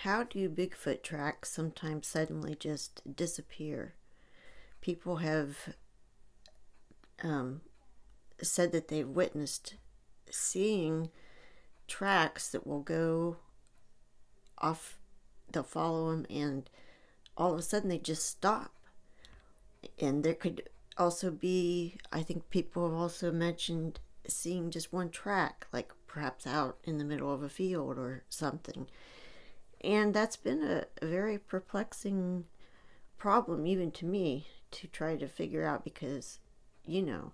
How do Bigfoot tracks sometimes suddenly just disappear? People have um, said that they've witnessed seeing tracks that will go off, they'll follow them, and all of a sudden they just stop. And there could also be, I think people have also mentioned seeing just one track, like perhaps out in the middle of a field or something. And that's been a very perplexing problem, even to me, to try to figure out because, you know,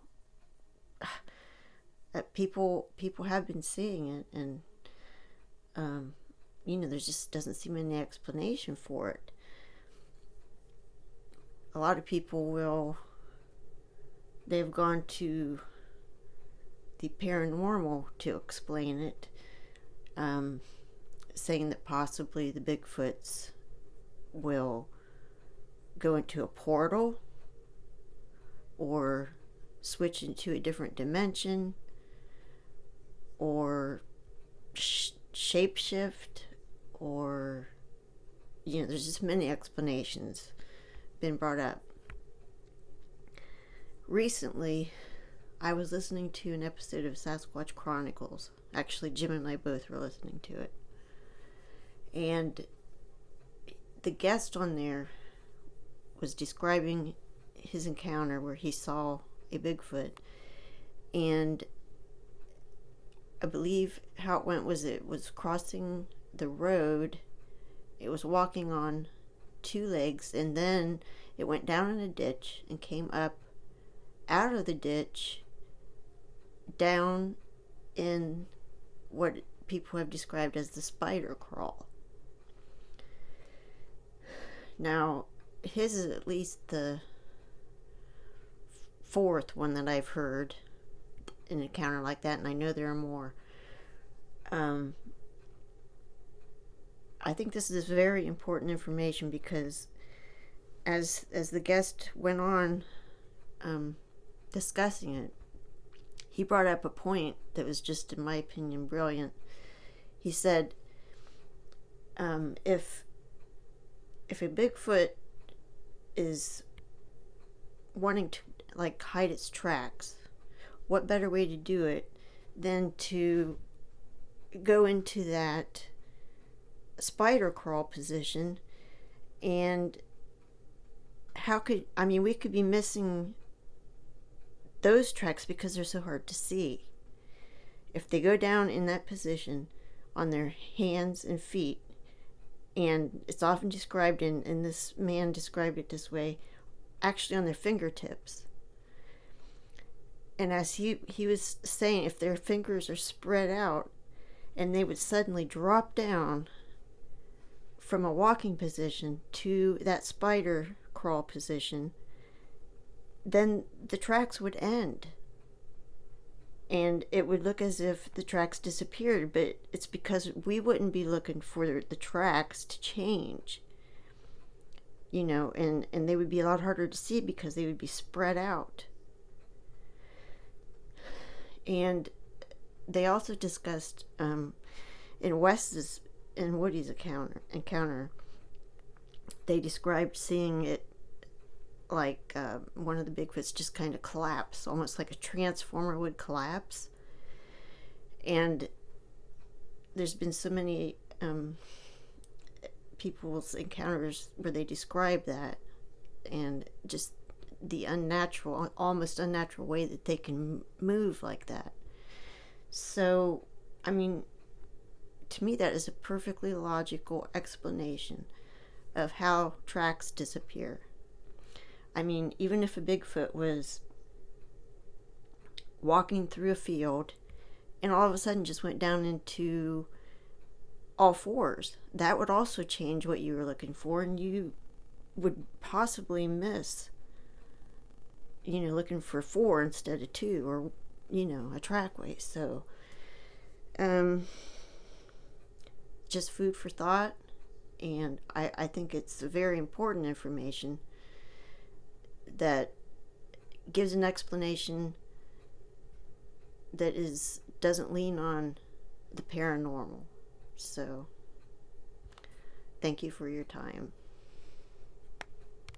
people have been seeing it, and there just doesn't seem any explanation for it. A lot of people they've gone to the paranormal to explain it, saying that possibly the Bigfoots will go into a portal or switch into a different dimension or shapeshift, or there's just many explanations been brought up. Recently, I was listening to an episode of Sasquatch Chronicles. Actually, Jim and I both were listening to it. And the guest on there was describing his encounter where he saw a Bigfoot. And I believe how it went was it was crossing the road. It was walking on two legs, and then it went down in a ditch and came up out of the ditch down in what people have described as the spider crawl. Now, his is at least the fourth one that I've heard an encounter like that, and I know there are more. I think this is very important information because as the guest went on discussing it, he brought up a point that was just, in my opinion, brilliant. He said, if a Bigfoot is wanting to hide its tracks, what better way to do it than to go into that spider crawl position? And we could be missing those tracks because they're so hard to see. If they go down in that position on their hands and feet, and it's often described and this man described it this way, actually on their fingertips. And as he was saying, if their fingers are spread out and they would suddenly drop down from a walking position to that spider crawl position, then the tracks would end. And it would look as if the tracks disappeared, but it's because we wouldn't be looking for the tracks to change. And they would be a lot harder to see because they would be spread out. And they also discussed in Woody's encounter, they described seeing it like one of the Bigfoots just kind of collapse, almost like a transformer would collapse. And there's been so many people's encounters where they describe that, and just the almost unnatural way that they can move like that. So, to me, that is a perfectly logical explanation of how tracks disappear. Even if a Bigfoot was walking through a field and all of a sudden just went down into all fours, that would also change what you were looking for, and you would possibly miss, looking for 4 instead of 2, or, a trackway. So, just food for thought, and I think it's very important information that gives an explanation that doesn't lean on the paranormal. So Thank you for your time.